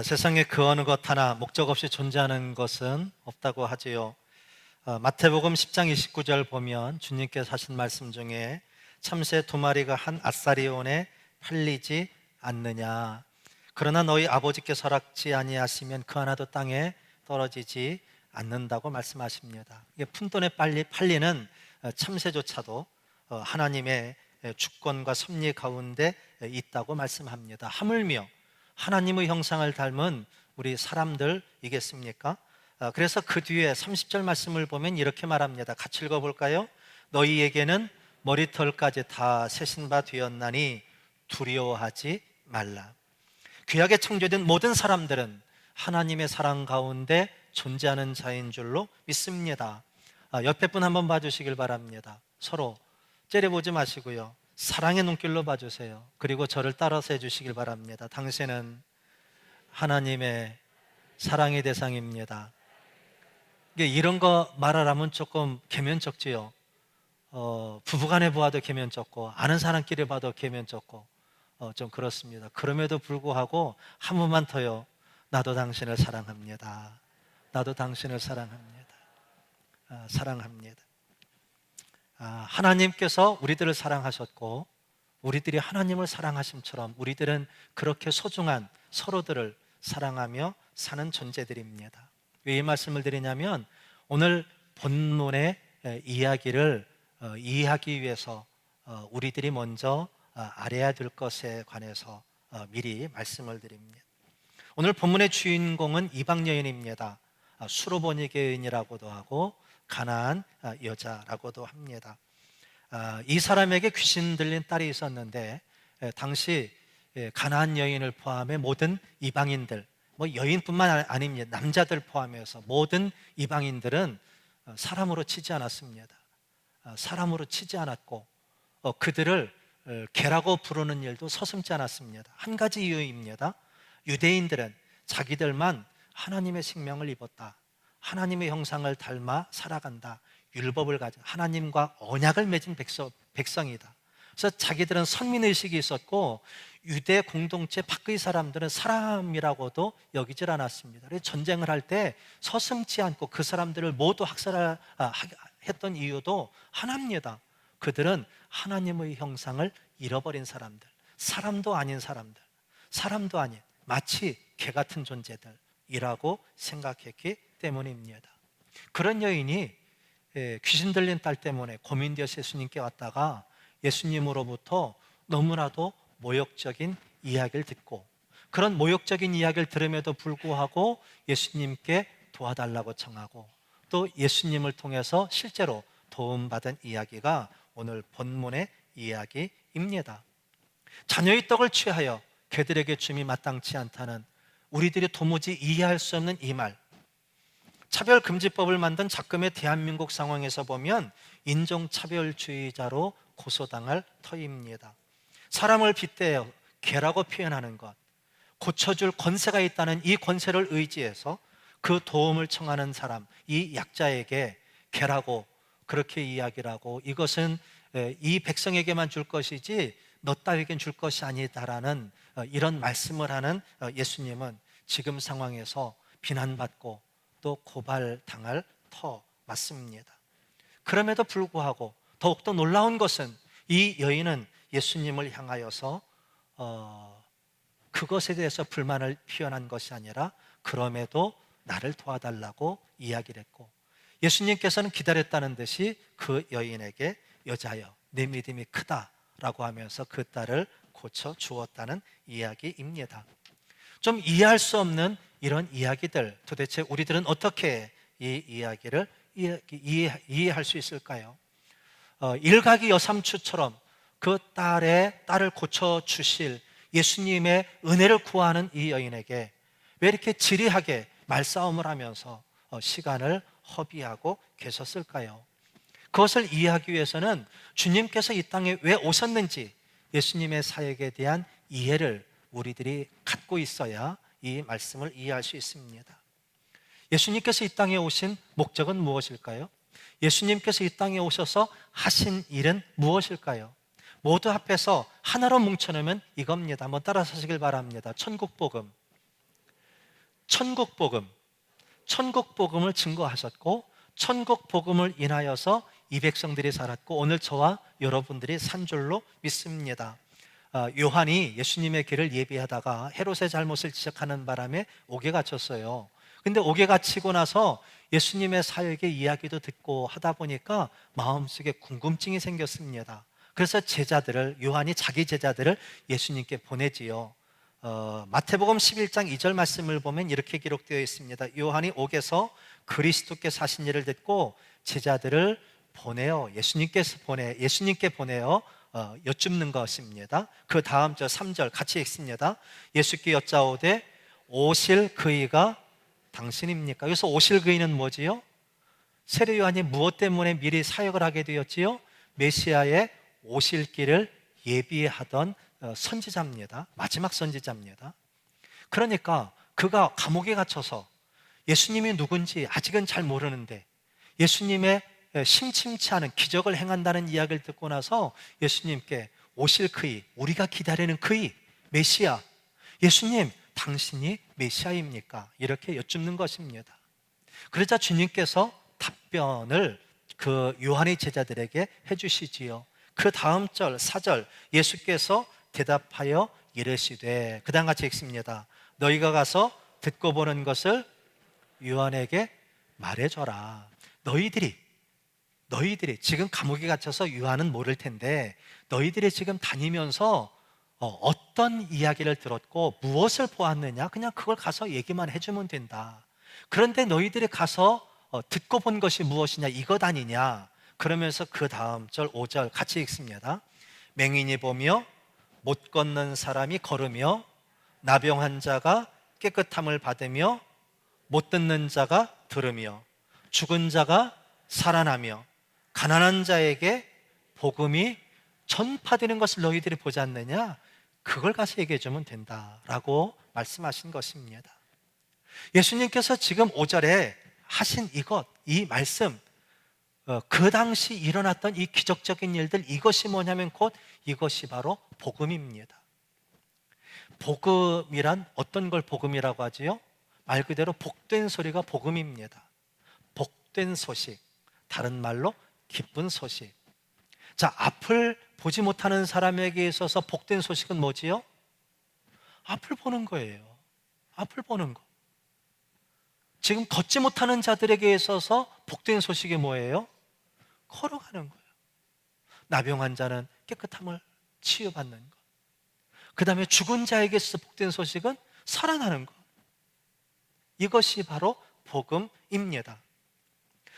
세상에 그 어느 것 하나 목적 없이 존재하는 것은 없다고 하지요. 마태복음 10장 29절 보면 주님께서 하신 말씀 중에 참새 두 마리가 한 아사리온에 팔리지 않느냐. 그러나 너희 아버지께서 허락지 아니하시면 그 하나도 땅에 떨어지지 않는다고 말씀하십니다. 이게 푼돈에 팔리는 참새조차도 하나님의 주권과 섭리 가운데 있다고 말씀합니다. 하물며 하나님의 형상을 닮은 우리 사람들이겠습니까? 그래서 그 뒤에 30절 말씀을 보면 이렇게 말합니다. 같이 읽어볼까요? 너희에게는 머리털까지 다 세신 바 되었나니 두려워하지 말라. 귀하게 창조된 모든 사람들은 하나님의 사랑 가운데 존재하는 자인 줄로 믿습니다. 옆에 분 한번 봐주시길 바랍니다. 서로 째려보지 마시고요, 사랑의 눈길로 봐주세요. 그리고 저를 따라서 해주시길 바랍니다. 당신은 하나님의 사랑의 대상입니다. 이런 거 말하라면 조금 계면적지요. 부부간에 보아도 계면적고 아는 사람끼리 봐도 계면적고 좀 그렇습니다. 그럼에도 불구하고 한 번만 더요. 나도 당신을 사랑합니다. 나도 당신을 사랑합니다. 사랑합니다. 하나님께서 우리들을 사랑하셨고 우리들이 하나님을 사랑하심처럼 우리들은 그렇게 소중한 서로들을 사랑하며 사는 존재들입니다. 왜 이 말씀을 드리냐면 오늘 본문의 이야기를 이해하기 위해서 우리들이 먼저 알아야 될 것에 관해서 미리 말씀을 드립니다. 오늘 본문의 주인공은 이방 여인입니다. 수로보니게 여인이라고도 하고 가나안 여자라고도 합니다. 이 사람에게 귀신 들린 딸이 있었는데 당시 가나안 여인을 포함해 모든 이방인들, 여인뿐만 아닙니다. 남자들 포함해서 모든 이방인들은 사람으로 치지 않았습니다. 사람으로 치지 않았고 그들을 개라고 부르는 일도 서슴지 않았습니다. 한 가지 이유입니다. 유대인들은 자기들만 하나님의 생명을 입었다, 하나님의 형상을 닮아 살아간다, 율법을 가진 하나님과 언약을 맺은 백성이다. 그래서 자기들은 선민의식이 있었고 유대 공동체 밖의 사람들은 사람이라고도 여기질 않았습니다. 그래서 전쟁을 할 때 서슴지 않고 그 사람들을 모두 학살했던 이유도 하나입니다. 그들은 하나님의 형상을 잃어버린 사람들, 사람도 아닌 사람들, 사람도 아닌 마치 개 같은 존재들이라고 생각했기 때문입니다. 그런 여인이 귀신 들린 딸 때문에 고민되어서 예수님께 왔다가 예수님으로부터 너무나도 모욕적인 이야기를 듣고 그런 모욕적인 이야기를 들음에도 불구하고 예수님께 도와달라고 청하고 또 예수님을 통해서 실제로 도움받은 이야기가 오늘 본문의 이야기입니다. 자녀의 떡을 취하여 개들에게 줌이 마땅치 않다는 우리들이 도무지 이해할 수 없는 이 말, 차별금지법을 만든 작금의 대한민국 상황에서 보면 인종차별주의자로 고소당할 터입니다. 사람을 빗대어 개라고 표현하는 것, 고쳐줄 권세가 있다는 이 권세를 의지해서 그 도움을 청하는 사람, 이 약자에게 개라고 그렇게 이야기를 하고 이것은 이 백성에게만 줄 것이지 너 따위에겐 줄 것이 아니다라는 이런 말씀을 하는 예수님은 지금 상황에서 비난받고 또 고발당할 터 맞습니다. 그럼에도 불구하고 더욱더 놀라운 것은 이 여인은 예수님을 향하여서 그것에 대해서 불만을 표현한 것이 아니라 그럼에도 나를 도와달라고 이야기를 했고 예수님께서는 기다렸다는 듯이 그 여인에게 여자여 내 믿음이 크다라고 하면서 그 딸을 고쳐 주었다는 이야기입니다. 좀 이해할 수 없는 이런 이야기들, 도대체 우리들은 어떻게 이 이야기를 이해할 수 있을까요? 일가기 여삼추처럼 그 딸을 고쳐주실 예수님의 은혜를 구하는 이 여인에게 왜 이렇게 지리하게 말싸움을 하면서 시간을 허비하고 계셨을까요? 그것을 이해하기 위해서는 주님께서 이 땅에 왜 오셨는지 예수님의 사역에 대한 이해를 우리들이 갖고 있어야 이 말씀을 이해할 수 있습니다. 예수님께서 이 땅에 오신 목적은 무엇일까요? 예수님께서 이 땅에 오셔서 하신 일은 무엇일까요? 모두 합해서 하나로 뭉쳐놓으면 이겁니다. 한번 따라서 하시길 바랍니다. 천국복음, 천국 복음, 천국 복음을 증거하셨고 천국 복음을 인하여서 이 백성들이 살았고 오늘 저와 여러분들이 산 줄로 믿습니다. 요한이 예수님의 길을 예비하다가 헤롯의 잘못을 지적하는 바람에 옥에 갇혔어요. 근데 옥에 갇히고 나서 예수님의 사역의 이야기도 듣고 하다 보니까 마음속에 궁금증이 생겼습니다. 그래서 요한이 자기 제자들을 예수님께 보내지요. 마태복음 11장 2절 말씀을 보면 이렇게 기록되어 있습니다. 요한이 옥에서 그리스도께서 하신 일을 듣고 제자들을 예수님께 보내어 여쭙는 것입니다. 그 다음 절 3절 같이 읽습니다. 예수께 여짜오되 오실 그이가 당신입니까? 여기서 오실 그이는 뭐지요? 세례 요한이 무엇 때문에 미리 사역을 하게 되었지요? 메시아의 오실 길을 예비하던 선지자입니다. 마지막 선지자입니다. 그러니까 그가 감옥에 gat혀서 예수님이 누군지 아직은 잘 모르는데 예수님의 심심치 않은 기적을 행한다는 이야기를 듣고 나서 예수님께 오실 그이, 우리가 기다리는 그이, 메시아, 예수님 당신이 메시아입니까? 이렇게 여쭙는 것입니다. 그러자 주님께서 답변을 그 요한의 제자들에게 해주시지요. 그 다음 절 4절 예수께서 대답하여 이르시되, 그 다음 같이 읽습니다. 너희가 가서 듣고 보는 것을 요한에게 말해줘라. 너희들이 지금 감옥에 갇혀서 요한은 모를 텐데 너희들이 지금 다니면서 어떤 이야기를 들었고 무엇을 보았느냐, 그냥 그걸 가서 얘기만 해주면 된다. 그런데 너희들이 가서 듣고 본 것이 무엇이냐, 이것 아니냐. 그러면서 그 다음 절 5절 같이 읽습니다. 맹인이 보며 못 걷는 사람이 걸으며 나병한 자가 깨끗함을 받으며 못 듣는 자가 들으며 죽은 자가 살아나며 가난한 자에게 복음이 전파되는 것을 너희들이 보지 않느냐, 그걸 가서 얘기해 주면 된다라고 말씀하신 것입니다. 예수님께서 지금 5절에 하신 이 말씀, 그 당시 일어났던 이 기적적인 일들, 이것이 뭐냐면 곧 이것이 바로 복음입니다. 복음이란 어떤 걸 복음이라고 하지요? 말 그대로 복된 소리가 복음입니다. 복된 소식, 다른 말로 기쁜 소식. 자, 앞을 보지 못하는 사람에게 있어서 복된 소식은 뭐지요? 앞을 보는 거예요. 앞을 보는 거. 지금 걷지 못하는 자들에게 있어서 복된 소식이 뭐예요? 걸어가는 거예요. 나병 환자는 깨끗함을 치유받는 것. 그 다음에 죽은 자에게 있어서 복된 소식은 살아나는 것. 이것이 바로 복음입니다.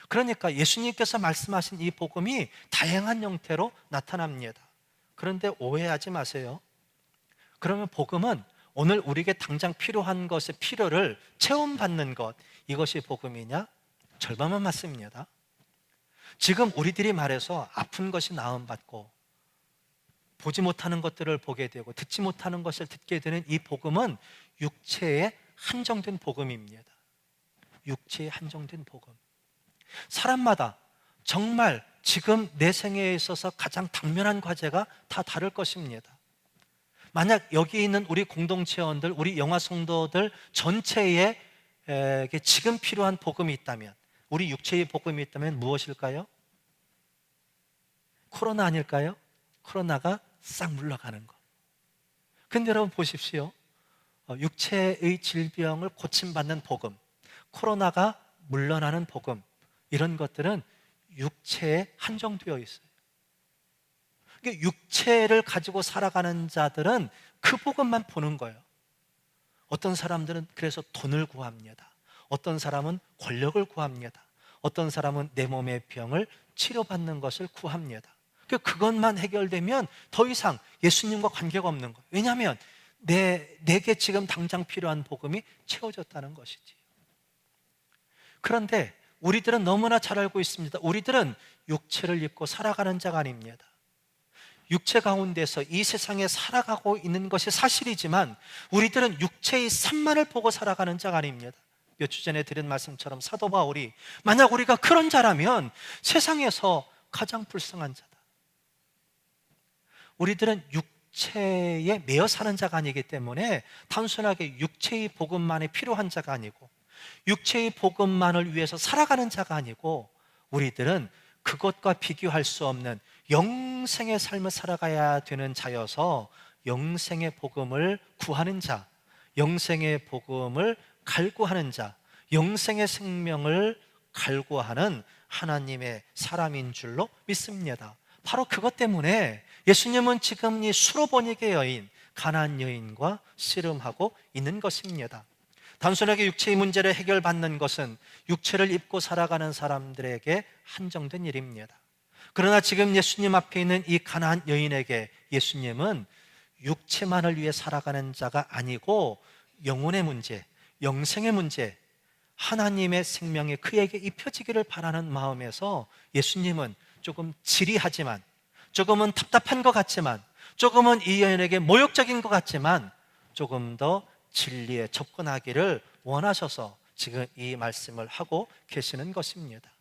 그러니까 예수님께서 말씀하신 이 복음이 다양한 형태로 나타납니다. 그런데 오해하지 마세요. 그러면 복음은 오늘 우리에게 당장 필요한 것의 필요를 체험받는 것, 이것이 복음이냐? 절반만 맞습니다. 지금 우리들이 말해서 아픈 것이 나음받고 보지 못하는 것들을 보게 되고 듣지 못하는 것을 듣게 되는 이 복음은 육체에 한정된 복음입니다. 육체에 한정된 복음. 사람마다 정말 지금 내 생애에 있어서 가장 당면한 과제가 다 다를 것입니다. 만약 여기 있는 우리 공동체원들, 우리 영화 성도들 전체에 지금 필요한 복음이 있다면, 우리 육체의 복음이 있다면 무엇일까요? 코로나 아닐까요? 코로나가 싹 물러가는 것. 근데 여러분 보십시오. 육체의 질병을 고침받는 복음, 코로나가 물러나는 복음, 이런 것들은 육체에 한정되어 있어요. 그러니까 육체를 가지고 살아가는 자들은 그 복음만 보는 거예요. 어떤 사람들은 그래서 돈을 구합니다. 어떤 사람은 권력을 구합니다. 어떤 사람은 내 몸의 병을 치료받는 것을 구합니다. 그것만 해결되면 더 이상 예수님과 관계가 없는 거예요. 왜냐하면 내게 지금 당장 필요한 복음이 채워졌다는 것이지. 그런데 우리들은 너무나 잘 알고 있습니다. 우리들은 육체를 입고 살아가는 자가 아닙니다. 육체 가운데서 이 세상에 살아가고 있는 것이 사실이지만 우리들은 육체의 산만을 보고 살아가는 자가 아닙니다. 몇 주 전에 드린 말씀처럼 사도 바울이, 만약 우리가 그런 자라면 세상에서 가장 불쌍한 자다. 우리들은 육체에 매여 사는 자가 아니기 때문에 단순하게 육체의 복음만이 필요한 자가 아니고 육체의 복음만을 위해서 살아가는 자가 아니고 우리들은 그것과 비교할 수 없는 영생의 삶을 살아가야 되는 자여서 영생의 복음을 구하는 자, 영생의 복음을 갈구하는 자, 영생의 생명을 갈구하는 하나님의 사람인 줄로 믿습니다. 바로 그것 때문에 예수님은 지금 이 수로보니게 여인, 가나안 여인과 씨름하고 있는 것입니다. 단순하게 육체의 문제를 해결받는 것은 육체를 입고 살아가는 사람들에게 한정된 일입니다. 그러나 지금 예수님 앞에 있는 이 가나안 여인에게 예수님은 육체만을 위해 살아가는 자가 아니고 영혼의 문제, 영생의 문제, 하나님의 생명이 그에게 입혀지기를 바라는 마음에서 예수님은 조금 지리하지만, 조금은 답답한 것 같지만, 조금은 이 여인에게 모욕적인 것 같지만 조금 더 진리에 접근하기를 원하셔서 지금 이 말씀을 하고 계시는 것입니다.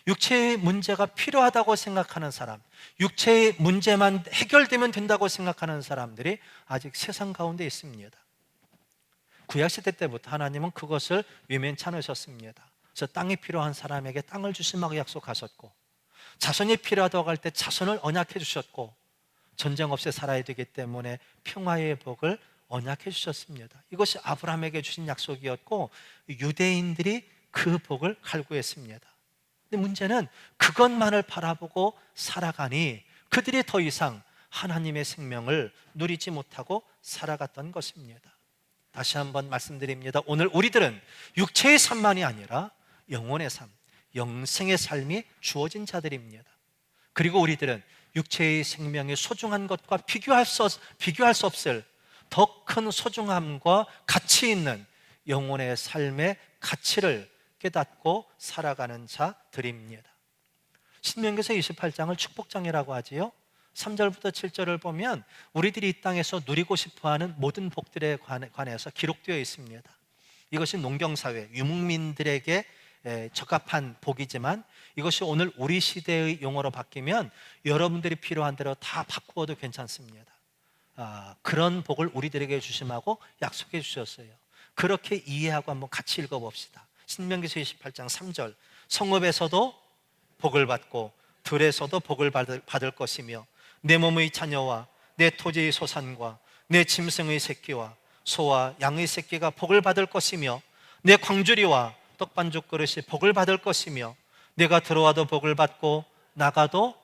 육체의 문제가 필요하다고 생각하는 사람, 육체의 문제만 해결되면 된다고 생각하는 사람들이 아직 세상 가운데 있습니다. 구약시대 때부터 하나님은 그것을 외면치 않으셨습니다. 그래서 땅이 필요한 사람에게 땅을 주심하고 약속하셨고, 자손이 필요하다고 할 때 자손을 언약해 주셨고, 전쟁 없이 살아야 되기 때문에 평화의 복을 언약해 주셨습니다. 이것이 아브라함에게 주신 약속이었고 유대인들이 그 복을 갈구했습니다. 근데 문제는 그것만을 바라보고 살아가니 그들이 더 이상 하나님의 생명을 누리지 못하고 살아갔던 것입니다. 다시 한번 말씀드립니다. 오늘 우리들은 육체의 삶만이 아니라 영혼의 삶, 영생의 삶이 주어진 자들입니다. 그리고 우리들은 육체의 생명이 소중한 것과 비교할 수 없을 더 큰 소중함과 가치 있는 영혼의 삶의 가치를 깨닫고 살아가는 자들입니다. 신명기서 28장을 축복장이라고 하지요. 3절부터 7절을 보면 우리들이 이 땅에서 누리고 싶어하는 모든 복들에 관해서 기록되어 있습니다. 이것이 농경사회, 유목민들에게 적합한 복이지만 이것이 오늘 우리 시대의 용어로 바뀌면 여러분들이 필요한 대로 다 바꾸어도 괜찮습니다. 그런 복을 우리들에게 주심하고 약속해 주셨어요. 그렇게 이해하고 한번 같이 읽어봅시다. 신명기서 28장 3절, 성읍에서도 복을 받고 들에서도 복을 받을 것이며 내 몸의 자녀와 내 토지의 소산과 내 짐승의 새끼와 소와 양의 새끼가 복을 받을 것이며 내 광주리와 떡반죽 그릇이 복을 받을 것이며 내가 들어와도 복을 받고 나가도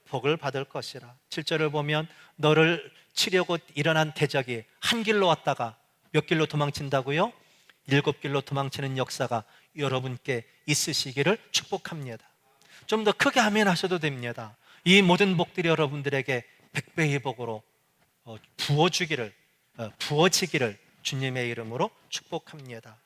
복을 받을 것이라. 7절을 보면 너를 치려고 일어난 대적이 한 길로 왔다가 몇 길로 도망친다고요? 7길로 도망치는 역사가 여러분께 있으시기를 축복합니다. 좀 더 크게 아멘 하셔도 됩니다. 이 모든 복들이 여러분들에게 100배의 복으로 부어지기를 주님의 이름으로 축복합니다.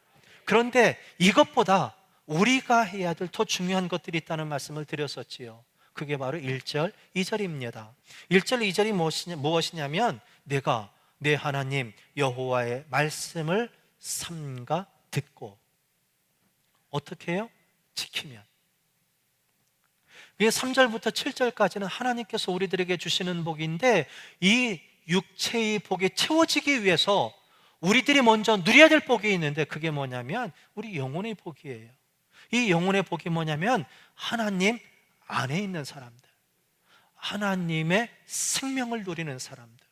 그런데 이것보다 우리가 해야 될 더 중요한 것들이 있다는 말씀을 드렸었지요. 그게 바로 1절, 2절입니다. 1절, 2절이 무엇이냐면 내가 내 하나님 여호와의 말씀을 삼가 듣고 어떻게 해요? 지키면. 이게 3절부터 7절까지는 하나님께서 우리들에게 주시는 복인데 이 육체의 복이 채워지기 위해서 우리들이 먼저 누려야 될 복이 있는데 그게 뭐냐면 우리 영혼의 복이에요. 이 영혼의 복이 뭐냐면 하나님 안에 있는 사람들, 하나님의 생명을 누리는 사람들,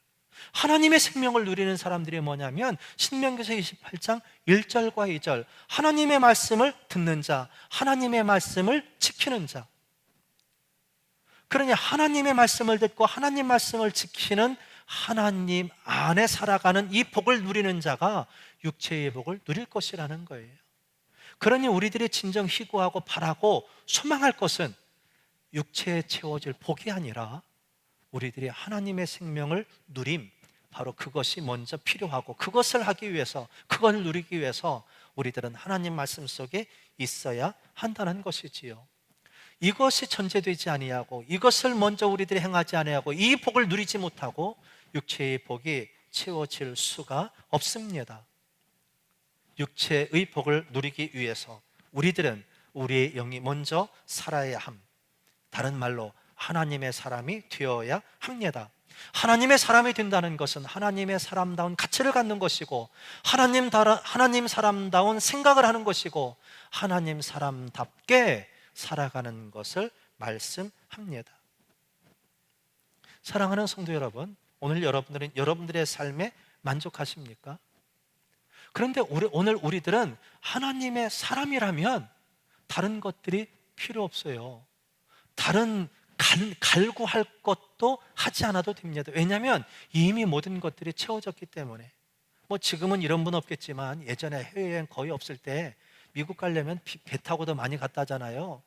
하나님의 생명을 누리는 사람들이 뭐냐면 신명기서 28장 1절과 2절 하나님의 말씀을 듣는 자, 하나님의 말씀을 지키는 자. 그러니 하나님의 말씀을 듣고 하나님 말씀을 지키는 하나님 안에 살아가는 이 복을 누리는 자가 육체의 복을 누릴 것이라는 거예요. 그러니 우리들이 진정 희구하고 바라고 소망할 것은 육체에 채워질 복이 아니라 우리들이 하나님의 생명을 누림, 바로 그것이 먼저 필요하고 그것을 하기 위해서, 그걸 누리기 위해서 우리들은 하나님 말씀 속에 있어야 한다는 것이지요. 이것이 전제되지 아니하고 이것을 먼저 우리들이 행하지 아니하고 이 복을 누리지 못하고 육체의 복이 채워질 수가 없습니다. 육체의 복을 누리기 위해서 우리들은 우리의 영이 먼저 살아야 함, 다른 말로 하나님의 사람이 되어야 합니다. 하나님의 사람이 된다는 것은 하나님의 사람다운 가치를 갖는 것이고, 하나님 사람다운 생각을 하는 것이고, 하나님 사람답게 살아가는 것을 말씀합니다. 사랑하는 성도 여러분, 오늘 여러분들은 여러분들의 삶에 만족하십니까? 그런데 오늘 우리들은 하나님의 사람이라면 다른 것들이 필요 없어요. 다른 갈구할 것도 하지 않아도 됩니다. 왜냐하면 이미 모든 것들이 채워졌기 때문에. 지금은 이런 분 없겠지만 예전에 해외여행 거의 없을 때 미국 가려면 배 타고도 많이 갔다잖아요.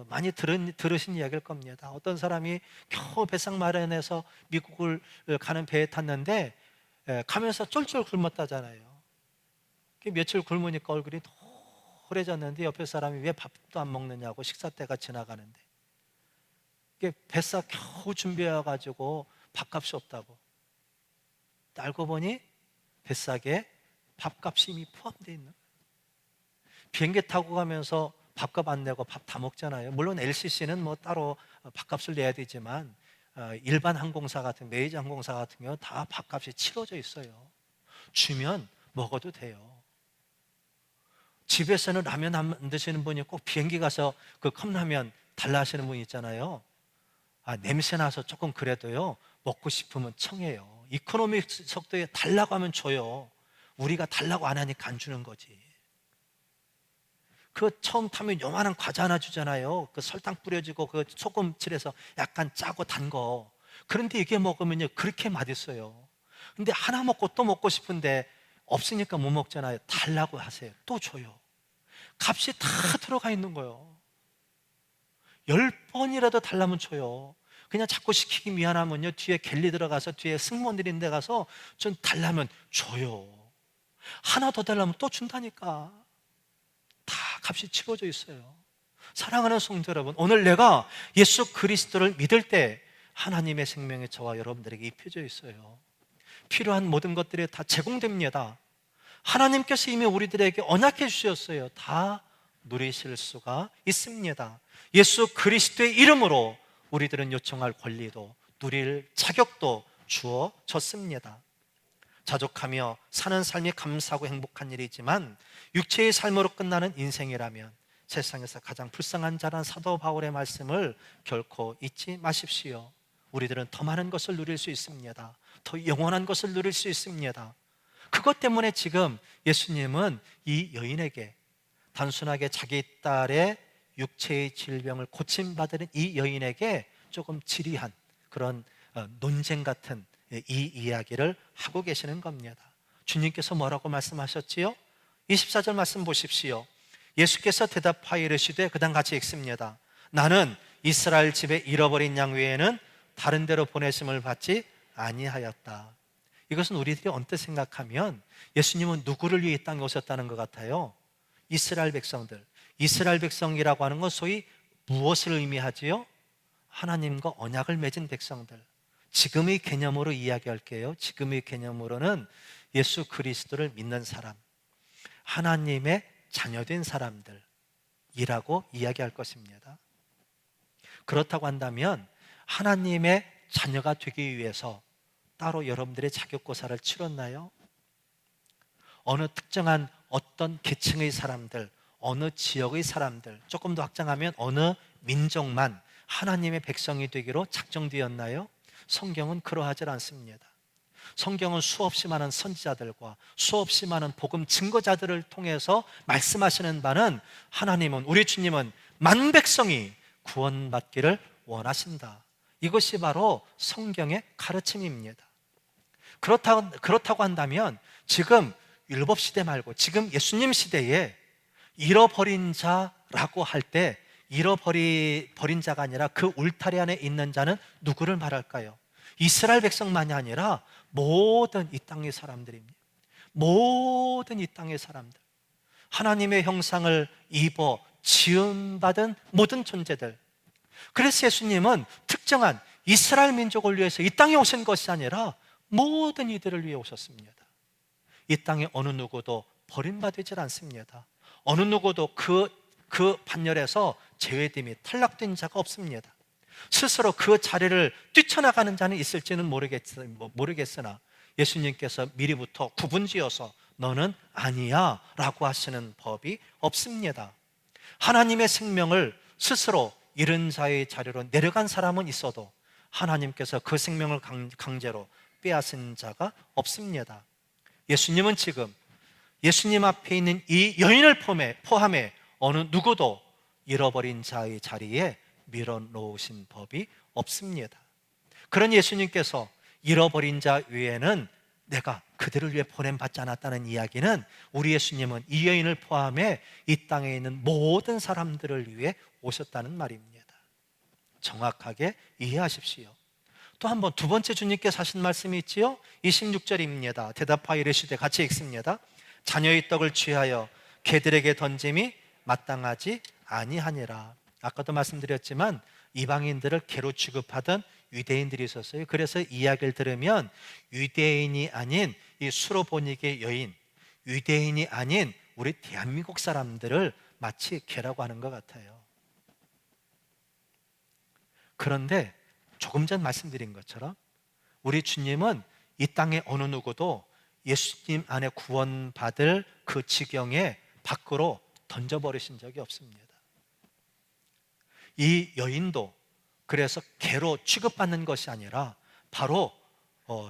많이 들으신 이야기일 겁니다. 어떤 사람이 겨우 배상 마련해서 미국을 가는 배에 탔는데 가면서 쫄쫄 굶었다잖아요. 며칠 굶으니까 얼굴이 노래졌는데 옆에 사람이 왜 밥도 안 먹느냐고, 식사 때가 지나가는데. 뱃사 겨우 준비해가지고 밥값이 없다고. 알고 보니 뱃삭에 밥값이 이미 포함되어 있는 거예요. 비행기 타고 가면서 밥값 안 내고 밥 다 먹잖아요. 물론 LCC는 따로 밥값을 내야 되지만 일반 항공사 같은, 메이저 항공사 같은 경우 다 밥값이 치러져 있어요. 주면 먹어도 돼요. 집에서는 라면 안 드시는 분이 꼭 비행기 가서 그 컵라면 달라 하시는 분이 있잖아요. 냄새 나서 조금 그래도요, 먹고 싶으면 청해요. 이코노미 속도에 달라고 하면 줘요. 우리가 달라고 안 하니까 안 주는 거지. 처음 타면 요만한 과자 하나 주잖아요. 설탕 뿌려지고 소금 칠해서 약간 짜고 단 거. 그런데 이게 먹으면요, 그렇게 맛있어요. 근데 하나 먹고 또 먹고 싶은데 없으니까 못 먹잖아요. 달라고 하세요. 또 줘요. 값이 다 들어가 있는 거예요. 10번이라도 달라면 줘요. 그냥 자꾸 시키기 미안하면요, 뒤에 갤리 들어가서 뒤에 승무원들이 있는 데 가서 좀 달라면 줘요. 하나 더 달라면 또 준다니까. 다 값이 치러져 있어요. 사랑하는 성도 여러분, 오늘 내가 예수 그리스도를 믿을 때 하나님의 생명이 저와 여러분들에게 입혀져 있어요. 필요한 모든 것들이 다 제공됩니다. 하나님께서 이미 우리들에게 언약해 주셨어요. 다 누리실 수가 있습니다. 예수 그리스도의 이름으로 우리들은 요청할 권리도 누릴 자격도 주어졌습니다. 자족하며 사는 삶이 감사하고 행복한 일이지만 육체의 삶으로 끝나는 인생이라면 세상에서 가장 불쌍한 자란 사도 바울의 말씀을 결코 잊지 마십시오. 우리들은 더 많은 것을 누릴 수 있습니다. 더 영원한 것을 누릴 수 있습니다. 그것 때문에 지금 예수님은 이 여인에게, 단순하게 자기 딸의 육체의 질병을 고침받은 이 여인에게 조금 지리한 그런 논쟁 같은 이 이야기를 하고 계시는 겁니다. 주님께서 뭐라고 말씀하셨지요? 24절 말씀 보십시오. 예수께서 대답하여 이르시되, 그다음 같이 읽습니다. 나는 이스라엘 집에 잃어버린 양 외에는 다른 데로 보내심을 받지 아니하였다. 이것은 우리들이 언뜻 생각하면 예수님은 누구를 위해 이 땅에 오셨다는 것 같아요? 이스라엘 백성들. 이스라엘 백성이라고 하는 건 소위 무엇을 의미하지요? 하나님과 언약을 맺은 백성들. 지금의 개념으로 이야기할게요. 지금의 개념으로는 예수 그리스도를 믿는 사람, 하나님의 자녀된 사람들이라고 이야기할 것입니다. 그렇다고 한다면 하나님의 자녀가 되기 위해서 따로 여러분들의 자격고사를 치렀나요? 어느 특정한 어떤 계층의 사람들, 어느 지역의 사람들, 조금 더 확장하면 어느 민족만 하나님의 백성이 되기로 작정되었나요? 성경은 그러하지 않습니다. 성경은 수없이 많은 선지자들과 수없이 많은 복음 증거자들을 통해서 말씀하시는 바는, 하나님은, 우리 주님은 만 백성이 구원받기를 원하신다. 이것이 바로 성경의 가르침입니다. 그렇다고 한다면 지금 율법 시대 말고 지금 예수님 시대에 잃어버린 자라고 할 때 잃어버린 자가 아니라 그 울타리 안에 있는 자는 누구를 말할까요? 이스라엘 백성만이 아니라 모든 이 땅의 사람들입니다. 모든 이 땅의 사람들, 하나님의 형상을 입어 지음받은 모든 존재들. 그래서 예수님은 특정한 이스라엘 민족을 위해서 이 땅에 오신 것이 아니라 모든 이들을 위해 오셨습니다. 이 땅에 어느 누구도 버림받지 않습니다. 어느 누구도 그 반열에서 제외됨이 탈락된 자가 없습니다. 스스로 그 자리를 뛰쳐나가는 자는 있을지는 모르겠으나 예수님께서 미리부터 구분지어서 너는 아니야 라고 하시는 법이 없습니다. 하나님의 생명을 스스로 잃은 자의 자리로 내려간 사람은 있어도 하나님께서 그 생명을 강제로 빼앗은 자가 없습니다. 예수님은 지금 예수님 앞에 있는 이 여인을 포함해 어느 누구도 잃어버린 자의 자리에 밀어놓으신 법이 없습니다. 그런 예수님께서 잃어버린 자 외에는 내가 그들을 위해 보냄받지 않았다는 이야기는 우리 예수님은 이 여인을 포함해 이 땅에 있는 모든 사람들을 위해 오셨다는 말입니다. 정확하게 이해하십시오. 또 한 번 두 번째 주님께서 하신 말씀이 있지요. 26절입니다. 대답하여 이르시되, 같이 읽습니다. 자녀의 떡을 취하여 개들에게 던짐이 마땅하지 아니하니라. 아까도 말씀드렸지만 이방인들을 개로 취급하던 유대인들이 있었어요. 그래서 이야기를 들으면 유대인이 아닌 이 수로보니게 여인, 유대인이 아닌 우리 대한민국 사람들을 마치 개라고 하는 것 같아요. 그런데 조금 전 말씀드린 것처럼 우리 주님은 이 땅의 어느 누구도 예수님 안에 구원받을 그 지경에 밖으로 던져버리신 적이 없습니다. 이 여인도 그래서 개로 취급받는 것이 아니라 바로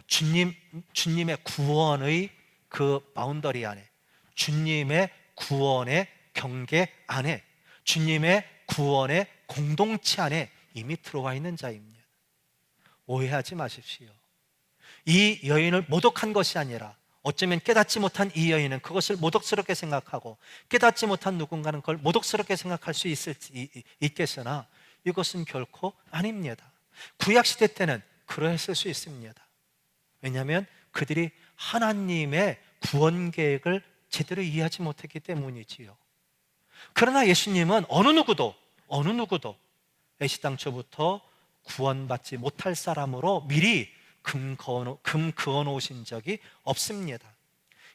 주님의 구원의 그 바운더리 안에, 주님의 구원의 경계 안에, 주님의 구원의 공동체 안에 이미 들어와 있는 자입니다. 오해하지 마십시오. 이 여인을 모독한 것이 아니라 어쩌면 깨닫지 못한 이 여인은 그것을 모독스럽게 생각하고 깨닫지 못한 누군가는 그걸 모독스럽게 생각할 수 있겠으나 이것은 결코 아닙니다. 구약시대 때는 그러했을 수 있습니다. 왜냐하면 그들이 하나님의 구원 계획을 제대로 이해하지 못했기 때문이지요. 그러나 예수님은 어느 누구도 애시당초부터 구원받지 못할 사람으로 미리 금 그어 놓으신 적이 없습니다.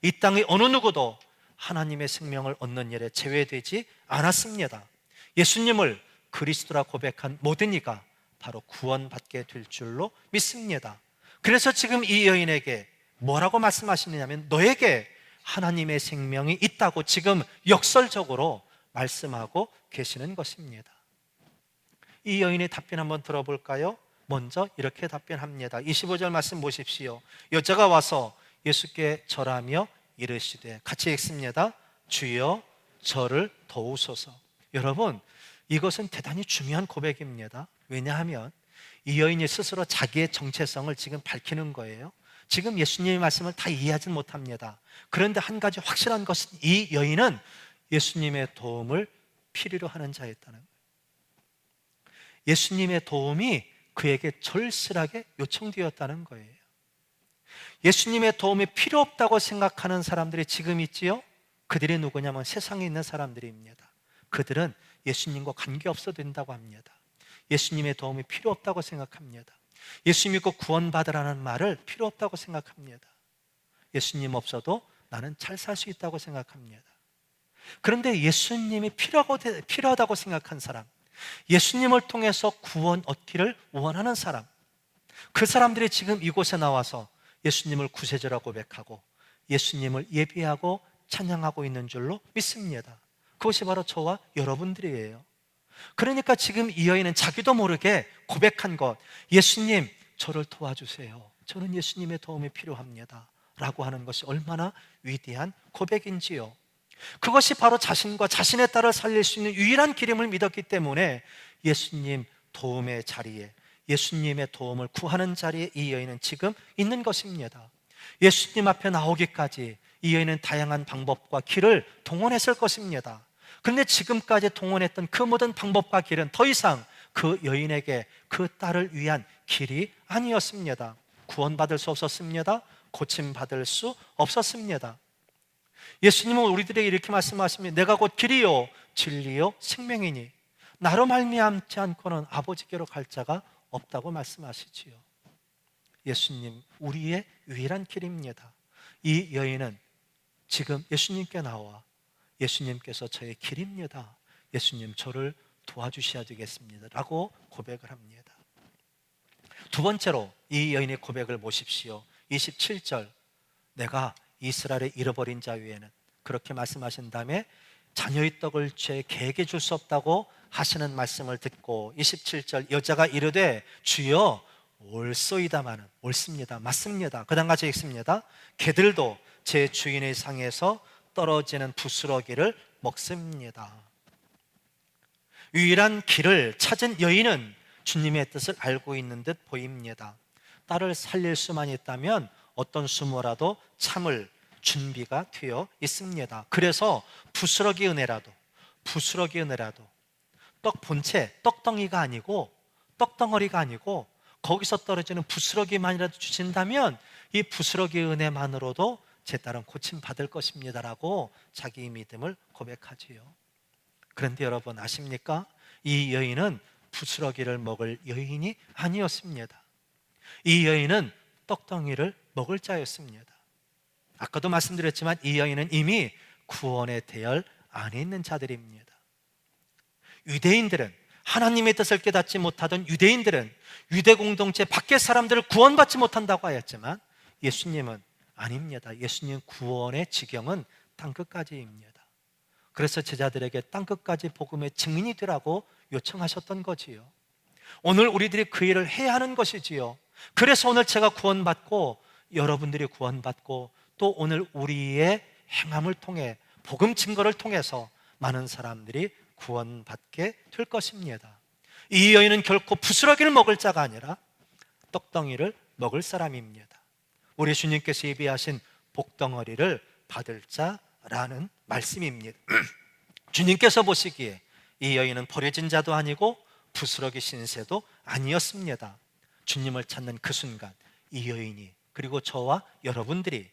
이 땅의 어느 누구도 하나님의 생명을 얻는 일에 제외되지 않았습니다. 예수님을 그리스도라 고백한 모든 이가 바로 구원받게 될 줄로 믿습니다. 그래서 지금 이 여인에게 뭐라고 말씀하시느냐면 너에게 하나님의 생명이 있다고 지금 역설적으로 말씀하고 계시는 것입니다. 이 여인의 답변 한번 들어볼까요? 먼저 이렇게 답변합니다. 25절 말씀 보십시오. 여자가 와서 예수께 절하며 이르시되, 같이 읽습니다. 주여 저를 도우소서. 여러분, 이것은 대단히 중요한 고백입니다. 왜냐하면 이 여인이 스스로 자기의 정체성을 지금 밝히는 거예요. 지금 예수님의 말씀을 다 이해하지 못합니다. 그런데 한 가지 확실한 것은 이 여인은 예수님의 도움을 필요로 하는 자였다는 거예요. 예수님의 도움이 그에게 절실하게 요청되었다는 거예요. 예수님의 도움이 필요 없다고 생각하는 사람들이 지금 있지요? 그들이 누구냐면 세상에 있는 사람들입니다. 그들은 예수님과 관계없어도 된다고 합니다. 예수님의 도움이 필요 없다고 생각합니다. 예수 믿고 구원받으라는 말을 필요 없다고 생각합니다. 예수님 없어도 나는 잘 살 수 있다고 생각합니다. 그런데 예수님이 필요하다고 생각한 사람, 예수님을 통해서 구원 얻기를 원하는 사람, 그 사람들이 지금 이곳에 나와서 예수님을 구세주라 고백하고 예수님을 예비하고 찬양하고 있는 줄로 믿습니다. 그것이 바로 저와 여러분들이에요. 그러니까 지금 이 여인은 자기도 모르게 고백한 것, 예수님 저를 도와주세요, 저는 예수님의 도움이 필요합니다 라고 하는 것이 얼마나 위대한 고백인지요. 그것이 바로 자신과 자신의 딸을 살릴 수 있는 유일한 길임을 믿었기 때문에 예수님 도움의 자리에, 예수님의 도움을 구하는 자리에 이 여인은 지금 있는 것입니다. 예수님 앞에 나오기까지 이 여인은 다양한 방법과 길을 동원했을 것입니다. 그런데 지금까지 동원했던 그 모든 방법과 길은 더 이상 그 여인에게 그 딸을 위한 길이 아니었습니다. 구원받을 수 없었습니다. 고침받을 수 없었습니다. 예수님은 우리들에게 이렇게 말씀하십니다. 내가 곧 길이요 진리요 생명이니 나로 말미암지 않고는 아버지께로 갈 자가 없다고 말씀하시지요. 예수님 우리의 유일한 길입니다. 이 여인은 지금 예수님께 나와 예수님께서 저의 길입니다, 예수님 저를 도와주셔야 되겠습니다 라고 고백을 합니다. 두 번째로 이 여인의 고백을 보십시오. 27절, 내가 이스라엘을 잃어버린 자 위에는, 그렇게 말씀하신 다음에 자녀의 떡을 제 개에게 줄 수 없다고 하시는 말씀을 듣고 27절, 여자가 이르되 주여 옳소이다마는, 옳습니다, 맞습니다. 그 다음 같이 읽습니다. 개들도 제 주인의 상에서 떨어지는 부스러기를 먹습니다. 유일한 길을 찾은 여인은 주님의 뜻을 알고 있는 듯 보입니다. 딸을 살릴 수만 있다면 어떤 수모라도 참을 준비가 되어 있습니다. 그래서 부스러기 은혜라도 떡 본체, 떡덩이가 아니고 떡덩어리가 아니고 거기서 떨어지는 부스러기만이라도 주신다면 이 부스러기 은혜만으로도 제 딸은 고침받을 것입니다 라고 자기 믿음을 고백하지요. 그런데 여러분 아십니까? 이 여인은 부스러기를 먹을 여인이 아니었습니다. 이 여인은 떡덩이를 먹을 자였습니다. 아까도 말씀드렸지만 이 여인은 이미 구원의 대열 안에 있는 자들입니다. 유대인들은, 하나님의 뜻을 깨닫지 못하던 유대인들은 유대 공동체 밖의 사람들을 구원받지 못한다고 하였지만 예수님은 아닙니다. 예수님 구원의 지경은 땅끝까지입니다. 그래서 제자들에게 땅끝까지 복음의 증인이 되라고 요청하셨던 거지요. 오늘 우리들이 그 일을 해야 하는 것이지요. 그래서 오늘 제가 구원받고 여러분들이 구원받고 또 오늘 우리의 행함을 통해 복음 증거를 통해서 많은 사람들이 구원받게 될 것입니다. 이 여인은 결코 부스러기를 먹을 자가 아니라 떡덩이를 먹을 사람입니다. 우리 주님께서 예비하신 복덩어리를 받을 자라는 말씀입니다. 주님께서 보시기에 이 여인은 버려진 자도 아니고 부스러기 신세도 아니었습니다. 주님을 찾는 그 순간 이 여인이, 그리고 저와 여러분들이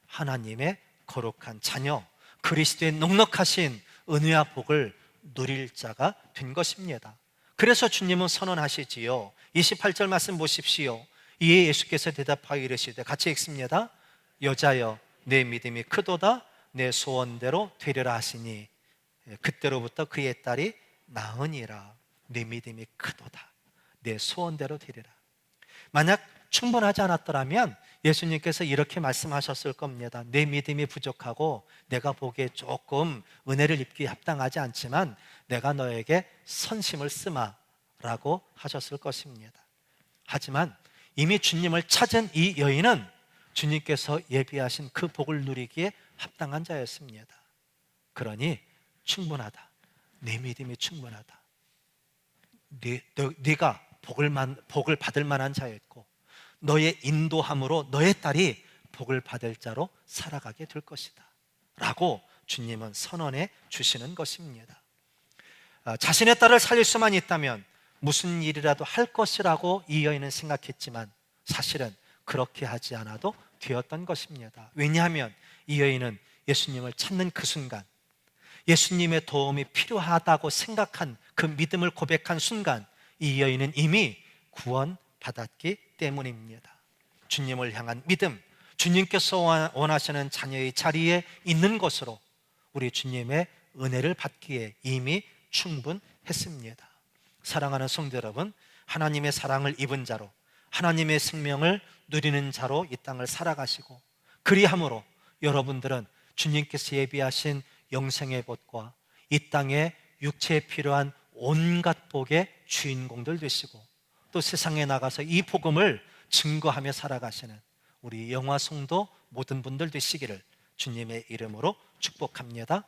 하나님의 거룩한 자녀, 그리스도의 넉넉하신 은혜와 복을 누릴 자가 된 것입니다. 그래서 주님은 선언하시지요. 28절 말씀 보십시오. 이에 예수께서 대답하여 이르시되, 같이 읽습니다. 여자여 내 믿음이 크도다, 내 소원대로 되리라 하시니 그때로부터 그의 딸이 나으니라. 내 믿음이 크도다, 내 소원대로 되리라. 만약 충분하지 않았더라면 예수님께서 이렇게 말씀하셨을 겁니다. 내 믿음이 부족하고 내가 보기에 조금 은혜를 입기에 합당하지 않지만 내가 너에게 선심을 쓰마 라고 하셨을 것입니다. 하지만 이미 주님을 찾은 이 여인은 주님께서 예비하신 그 복을 누리기에 합당한 자였습니다. 그러니 충분하다, 내 믿음이 충분하다, 네가 복을 받을 만한 자였고 너의 인도함으로 너의 딸이 복을 받을 자로 살아가게 될 것이다 라고 주님은 선언해 주시는 것입니다. 자신의 딸을 살릴 수만 있다면 무슨 일이라도 할 것이라고 이 여인은 생각했지만 사실은 그렇게 하지 않아도 되었던 것입니다. 왜냐하면 이 여인은 예수님을 찾는 그 순간, 예수님의 도움이 필요하다고 생각한 그 믿음을 고백한 순간 이 여인은 이미 구원받았기 때문입니다. 주님을 향한 믿음, 주님께서 원하시는 자녀의 자리에 있는 것으로 우리 주님의 은혜를 받기에 이미 충분했습니다. 사랑하는 성도 여러분, 하나님의 사랑을 입은 자로, 하나님의 생명을 누리는 자로 이 땅을 살아가시고 그리함으로 여러분들은 주님께서 예비하신 영생의 복과 이 땅에 육체에 필요한 온갖 복의 주인공들 되시고 또 세상에 나가서 이 복음을 증거하며 살아가시는 우리 영화 성도 모든 분들 되시기를 주님의 이름으로 축복합니다.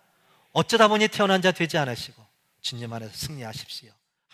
어쩌다 보니 태어난 자 되지 않으시고 주님 안에서 승리하십시오.